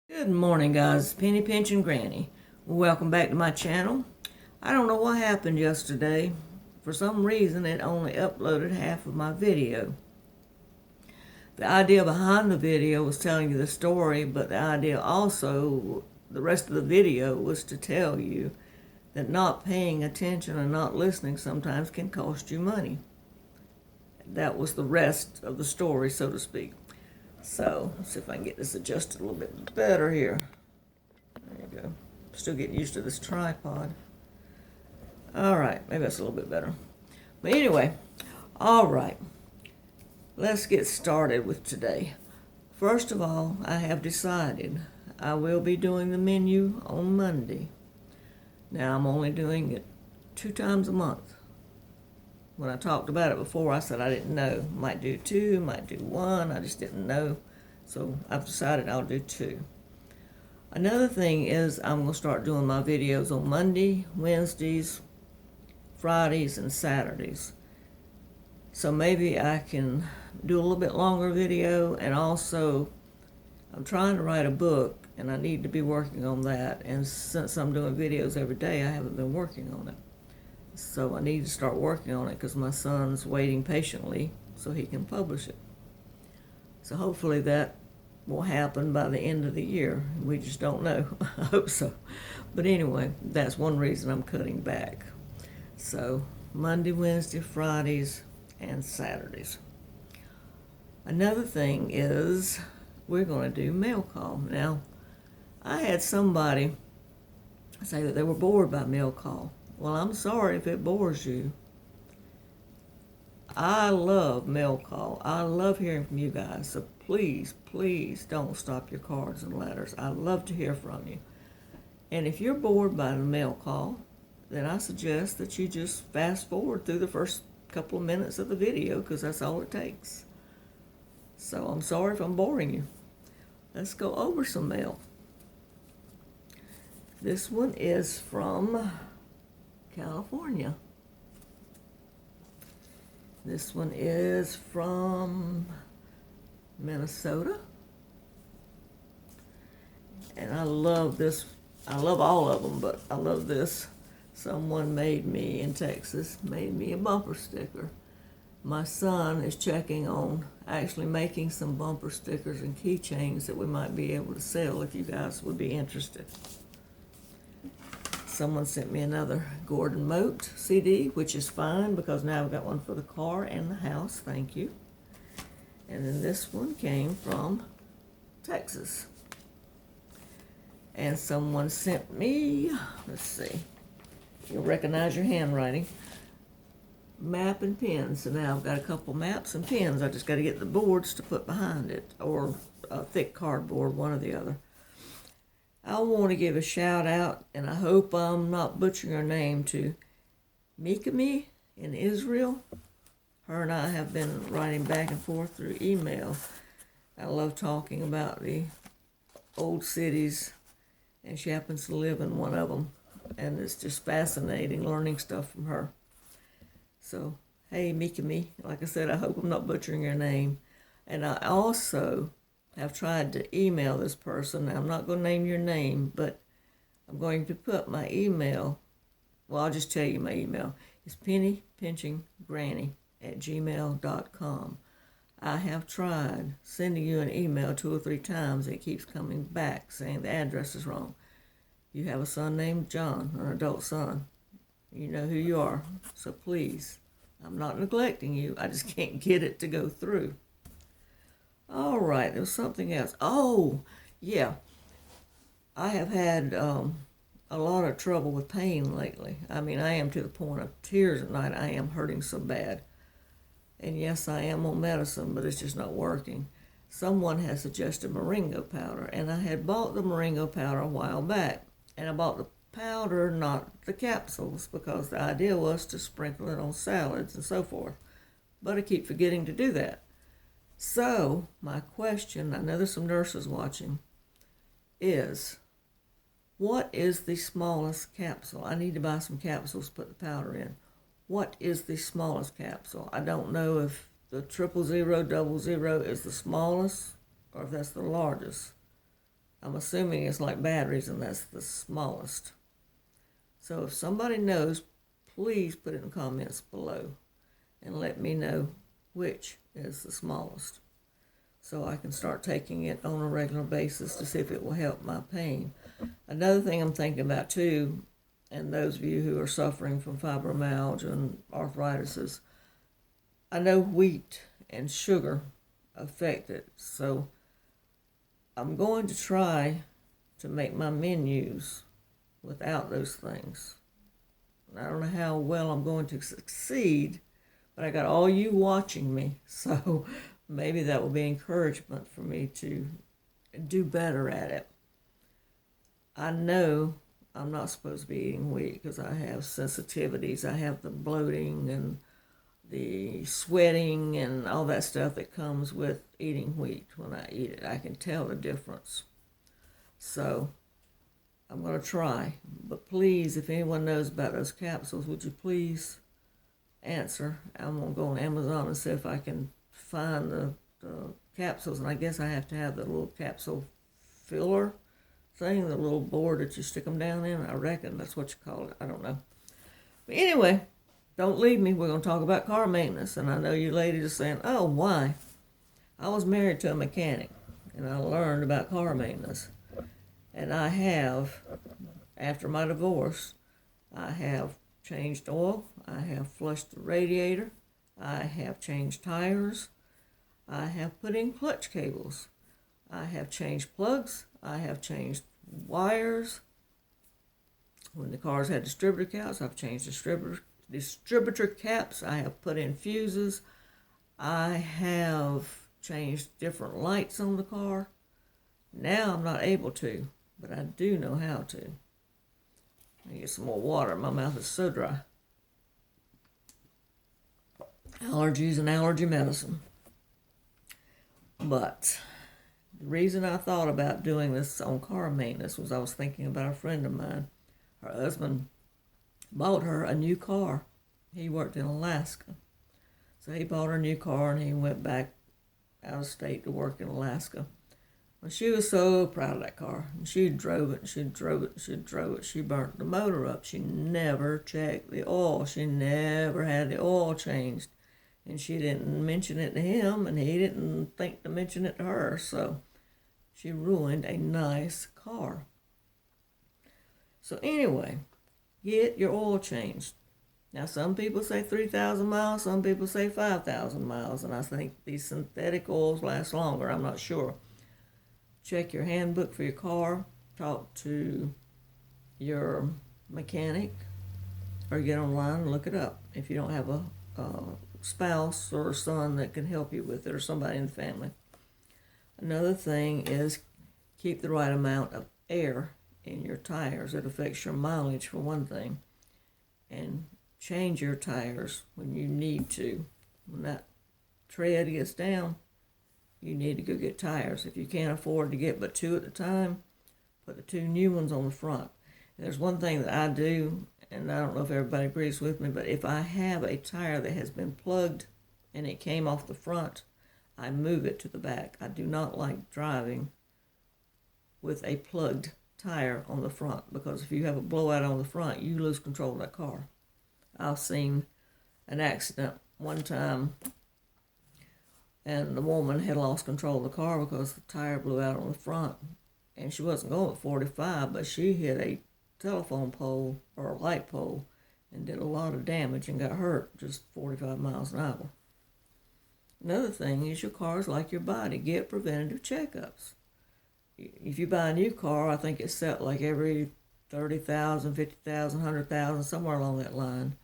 Good morning, guys. Penny Pinch and Granny. Welcome back to my channel. I don't know what happened yesterday. For some reason, it only uploaded half of my video. The idea behind the video was telling you the story, but the idea also, the rest of the video was to tell you that not paying attention and not listening sometimes can cost you money. That was the rest of the story, so to speak. So, let's see if I can get this adjusted a little bit better here. There you go. Still getting used to this tripod. All right, maybe that's a little bit better. But anyway, all right. Let's get started with today. First of all, I have decided I will be doing the menu on Monday. Now, I'm only doing it 2 times a month. When I talked about it before, I said I didn't know. Might do 2, might do 1. I just didn't know. So I've decided I'll do 2. Another thing is I'm going to start doing my videos on Monday, Wednesdays, Fridays, and Saturdays. So maybe I can do a little bit longer video, and also I'm trying to write a book, and I need to be working on that. And since I'm doing videos every day, I haven't been working on it. So I need to start working on it because my son's waiting patiently so he can publish it. So hopefully that will happen by the end of the year. We just don't know. I hope so. But anyway, that's one reason I'm cutting back. So Monday, Wednesday, Fridays, and Saturdays. Another thing is we're going to do mail call. Now, I had somebody say that they were bored by mail call. Well, I'm sorry if it bores you. I love mail call. I love hearing from you guys. So please, please don't stop your cards and letters. I love to hear from you. And if you're bored by the mail call, then I suggest that you just fast forward through the first couple of minutes of the video because that's all it takes. So I'm sorry if I'm boring you. Let's go over some mail. This one is from California. This one is from Minnesota. And I love this. I love all of them, but I love this. Someone in Texas made me a bumper sticker. My son is checking on actually making some bumper stickers and keychains that we might be able to sell if you guys would be interested. Someone sent me another Gordon Moat CD, which is fine because now I've got one for the car and the house. Thank you. And then this one came from Texas. And someone sent me, let's see, you'll recognize your handwriting, map and pens. So now I've got a couple maps and pens. I just got to get the boards to put behind it, or a thick cardboard, one or the other. I want to give a shout out, and I hope I'm not butchering her name, to Mikami in Israel. Her and I have been writing back and forth through email. I love talking about the old cities, and she happens to live in one of them. And it's just fascinating learning stuff from her. So, hey, Mikami, like I said, I hope I'm not butchering your name. And I also have tried to email this person. Now, I'm not going to name your name, but I'm going to put my email. Well, I'll just tell you my email. It's pennypinchinggranny@gmail.com. I have tried sending you an email 2 or 3 times. It keeps coming back saying the address is wrong. You have a son named John, an adult son. You know who you are. So please, I'm not neglecting you. I just can't get it to go through. All right, there was something else. Oh, yeah. I have had a lot of trouble with pain lately. I mean, I am to the point of tears at night. I am hurting so bad. And yes, I am on medicine, but it's just not working. Someone has suggested Moringa powder, and I had bought the Moringa powder a while back. And I bought the powder, not the capsules, because the idea was to sprinkle it on salads and so forth. But I keep forgetting to do that. So, my question, I know there's some nurses watching, is what is the smallest capsule? I need to buy some capsules to put the powder in. What is the smallest capsule? I don't know if the 000 00 is the smallest or if that's the largest. I'm assuming it's like batteries, and that's the smallest. So if somebody knows, please put it in the comments below and let me know which is the smallest, so I can start taking it on a regular basis to see if it will help my pain. Another thing I'm thinking about too, and those of you who are suffering from fibromyalgia and arthritis, is I know wheat and sugar affect it, so I'm going to try to make my menus without those things. I don't know how well I'm going to succeed, but I got all you watching me, so maybe that will be encouragement for me to do better at it. I know I'm not supposed to be eating wheat because I have sensitivities. I have the bloating and the sweating and all that stuff that comes with eating wheat. When I eat it, I can tell the difference. So I'm going to try. But please, if anyone knows about those capsules, would you please answer? I'm going to go on Amazon and see if I can find the capsules. And I guess I have to have the little capsule filler thing, the little board that you stick them down in. I reckon that's what you call it. I don't know. But anyway, don't leave me. We're going to talk about car maintenance. And I know you ladies are saying, oh, why? I was married to a mechanic, and I learned about car maintenance. And I have, after my divorce, I have changed oil, I have flushed the radiator, I have changed tires, I have put in clutch cables, I have changed plugs, I have changed wires. When the cars had distributor caps, I've changed distributor caps, I have put in fuses, I have changed different lights on the car. Now I'm not able to, but I do know how to. Let me get some more water. My mouth is so dry. Allergies and allergy medicine. But the reason I thought about doing this on car maintenance was I was thinking about a friend of mine. Her husband bought her a new car. He worked in Alaska. So he bought her a new car and he went back out of state to work in Alaska. Well, she was so proud of that car. And she drove it, and she drove it, and she drove it. She burnt the motor up. She never checked the oil. She never had the oil changed. And she didn't mention it to him, and he didn't think to mention it to her. So she ruined a nice car. So anyway, get your oil changed. Now, some people say 3,000 miles, some people say 5,000 miles, and I think these synthetic oils last longer. I'm not sure. Check your handbook for your car. Talk to your mechanic, or get online and look it up if you don't have a spouse or a son that can help you with it, or somebody in the family. Another thing is keep the right amount of air in your tires. It affects your mileage, for one thing. And change your tires when you need to. When that tread gets down, you need to go get tires. If you can't afford to get but two at a time, put the two new ones on the front. There's one thing that I do, and I don't know if everybody agrees with me, but if I have a tire that has been plugged and it came off the front, I move it to the back. I do not like driving with a plugged tire on the front, because if you have a blowout on the front, you lose control of that car. I've seen an accident one time, and the woman had lost control of the car because the tire blew out on the front. And she wasn't going at 45, but she hit a telephone pole or a light pole and did a lot of damage and got hurt just 45 miles an hour. Another thing is your car is like your body. Get preventative checkups. If you buy a new car, I think it's set like every 30,000, 50,000, 100,000, somewhere along that line.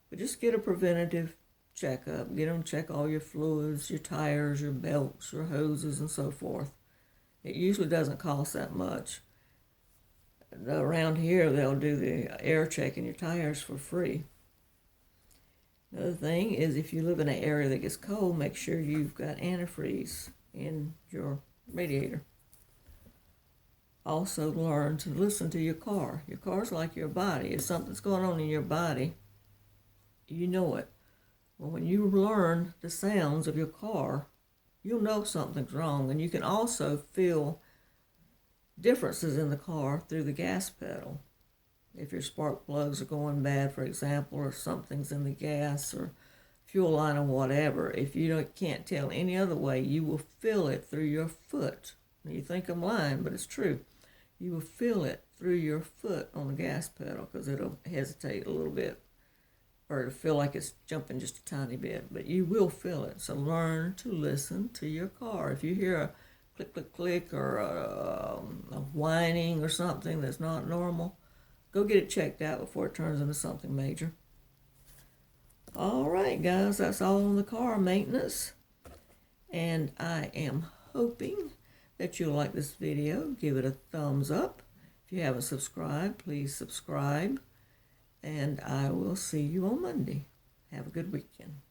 But just get a preventative checkup. Get them to check all your fluids, your tires, your belts, your hoses, and so forth. It usually doesn't cost that much. Around here, they'll do the air check in your tires for free. Another thing is, if you live in an area that gets cold, make sure you've got antifreeze in your radiator. Also, learn to listen to your car. Your car's like your body. If something's going on in your body, you know it. Well, when you learn the sounds of your car, you'll know something's wrong. And you can also feel differences in the car through the gas pedal. If your spark plugs are going bad, for example, or something's in the gas or fuel line or whatever, if you can't tell any other way, you will feel it through your foot. You think I'm lying, but it's true. You will feel it through your foot on the gas pedal because it'll hesitate a little bit or it'll feel like it's jumping just a tiny bit, but you will feel it. So learn to listen to your car. If you hear a click, click, click or a whining or something that's not normal, go get it checked out before it turns into something major. All right, guys, that's all on the car maintenance. And I am hoping that you'll like this video. Give it a thumbs up. If you haven't subscribed, please subscribe. And I will see you on Monday. Have a good weekend.